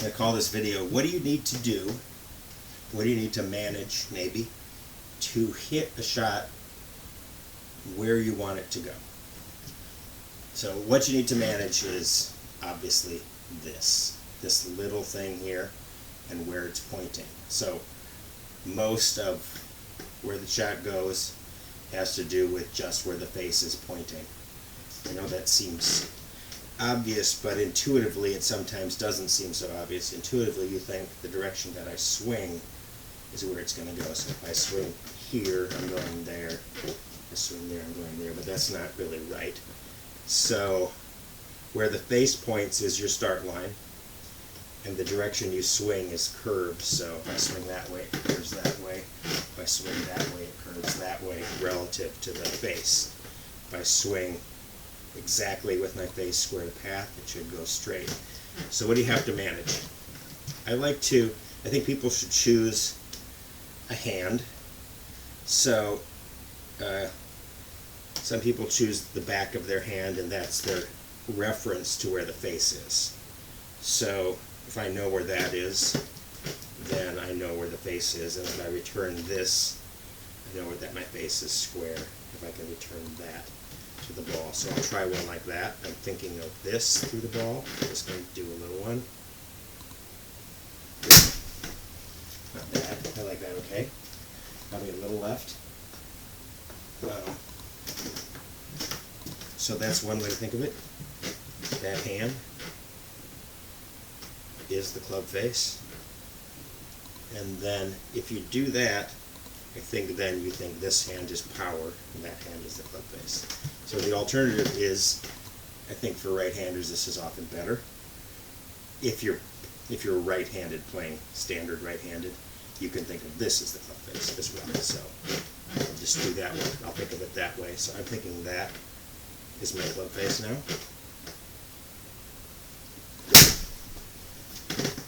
I call this video, what do you need to do, what do you need to manage, maybe, to hit a shot where you want it to go. So what you need to manage is obviously this little thing here and where it's pointing. So most of where the shot goes has to do with just where the face is pointing. I know that seems obvious, but intuitively it sometimes doesn't seem so obvious. Intuitively you think the direction that I swing is where it's going to go. So if I swing here, I'm going there. If I swing there, I'm going there, but that's not really right. So where the face points is your start line, and the direction you swing is curved. So if I swing that way, it curves that way. If I swing that way, it curves that way relative to the face. If I swing exactly with my face square to path, it should go straight. So what do you have to manage? I think people should choose a hand. So some people choose the back of their hand, and that's their reference to where the face is. So if I know where that is, then I know where the face is, and if I return this, I know that my face is square, if I can return that to the ball. So I'll try one like that. I'm thinking of this through the ball. I'm just going to do a little one. Not bad. I like that okay. Probably a little left. So that's one way to think of it. That hand is the club face. And then if you do that, I think then you think this hand is power and that hand is the club face. So the alternative is, I think for right-handers this is often better. If you're right-handed, playing standard right-handed, you can think of this as the club face as well. So I'll just do that one. I'll think of it that way. So I'm thinking that is my club face now.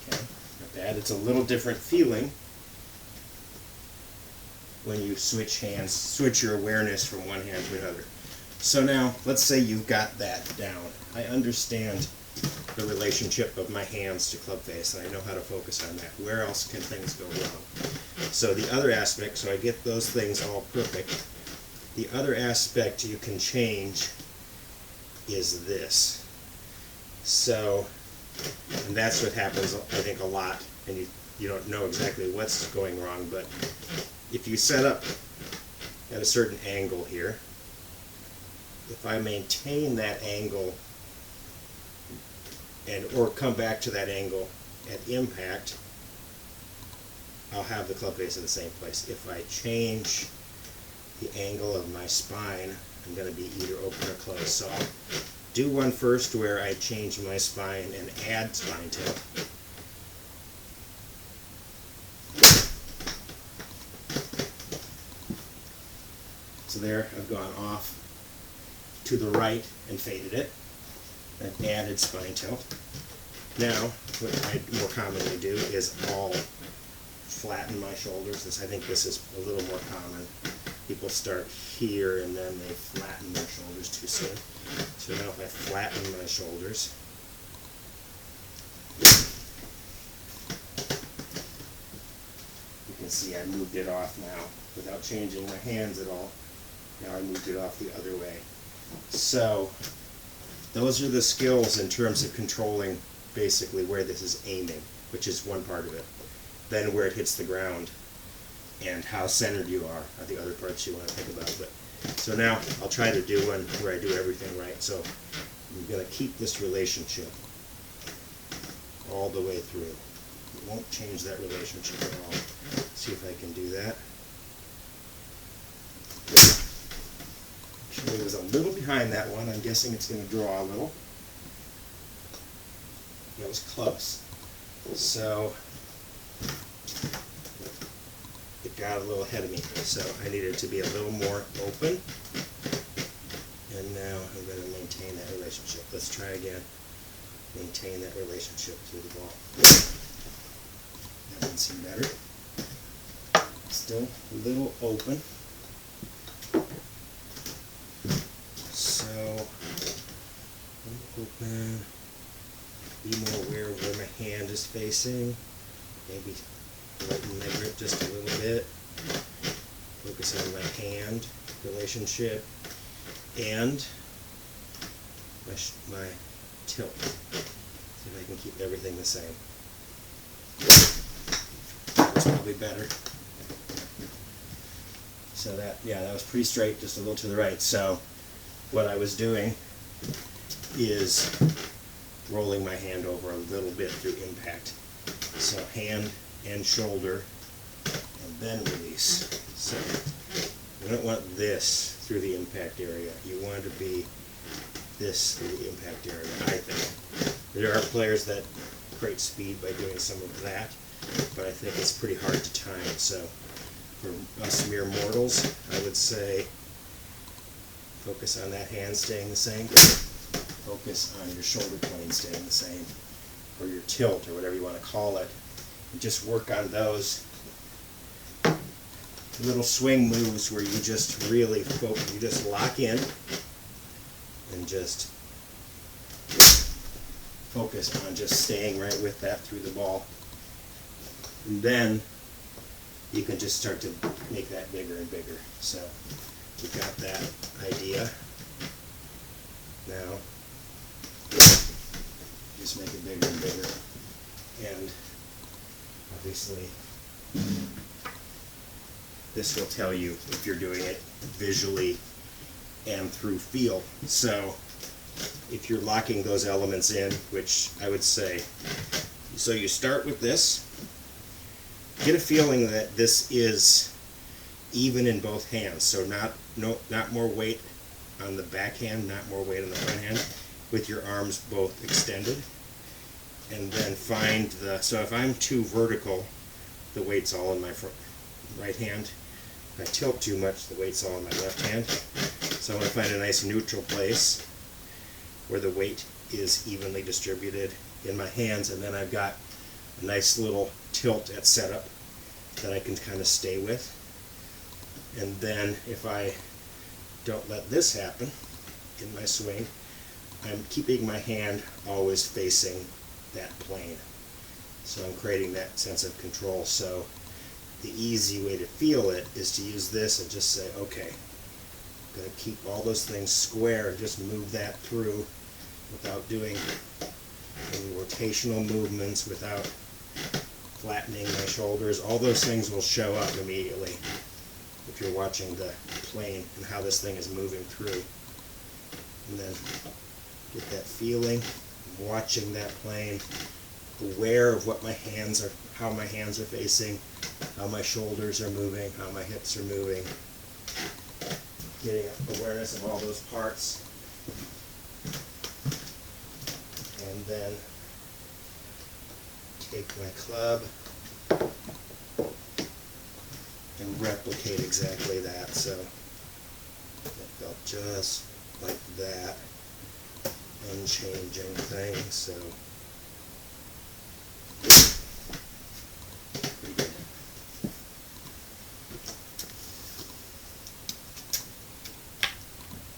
Okay, not bad. It's a little different feeling when you switch hands, switch your awareness from one hand to another. So now, let's say you've got that down. I understand the relationship of my hands to club face, and I know how to focus on that. Where else can things go wrong? So the other aspect, so I get those things all perfect. The other aspect you can change is this. So, and that's what happens, I think, a lot, and you don't know exactly what's going wrong, but if you set up at a certain angle here, if I maintain that angle or come back to that angle at impact, I'll have the club face in the same place. If I change the angle of my spine, I'm going to be either open or closed. So I'll do one first where I change my spine and add spine tilt. So there, I've gone off to the right and faded it, and added spine tilt. Now, what I more commonly do is I'll flatten my shoulders. I think this is a little more common. People start here and then they flatten their shoulders too soon. So now if I flatten my shoulders, you can see I moved it off now without changing my hands at all. Now I moved it off the other way. So those are the skills in terms of controlling basically where this is aiming, which is one part of it. Then where it hits the ground and how centered you are the other parts you want to think about. But so now I'll try to do one where I do everything right. So I'm going to keep this relationship all the way through. It won't change that relationship at all. Let's see if I can do that. Actually, it was a little behind that one. I'm guessing it's going to draw a little. That was close. So it got a little ahead of me. So I needed to be a little more open. And now I'm going to maintain that relationship. Let's try again. Maintain that relationship through the ball. That one seemed better. Still a little open. So, open, be more aware where my hand is facing. Maybe lighten my grip just a little bit. Focus on my hand relationship and my tilt. See if I can keep everything the same. That's probably better. So that was pretty straight, just a little to the right. So what I was doing is rolling my hand over a little bit through impact. So hand and shoulder, and then release. So you don't want this through the impact area. You want it to be this through the impact area, I think. There are players that create speed by doing some of that, but I think it's pretty hard to time. So for us mere mortals, I would say focus on that hand staying the same. Focus on your shoulder plane staying the same, or your tilt, or whatever you want to call it. And just work on those little swing moves where you just really focus. You just lock in and just focus on just staying right with that through the ball. And then you can just start to make that bigger and bigger. So we've got that idea. Now just make it bigger and bigger. And obviously this will tell you if you're doing it visually and through feel. So if you're locking those elements in, which I would say, so you start with this, get a feeling that this is even in both hands. So not more weight on the back hand, not more weight on the front hand, with your arms both extended. And then find so if I'm too vertical, the weight's all in my right hand. If I tilt too much, the weight's all in my left hand. So I want to find a nice neutral place where the weight is evenly distributed in my hands, and then I've got a nice little tilt at setup that I can kind of stay with. And then if I don't let this happen in my swing, I'm keeping my hand always facing that plane. So I'm creating that sense of control. So the easy way to feel it is to use this and just say, okay, I'm going to keep all those things square, just move that through without doing any rotational movements, without flattening my shoulders. All those things will show up immediately if you're watching the plane and how this thing is moving through. And then get that feeling, watching that plane, aware of what my hands are, how my hands are facing, how my shoulders are moving, how my hips are moving. Getting awareness of all those parts. And then take my club and replicate exactly that. So it felt just like that, unchanging thing. So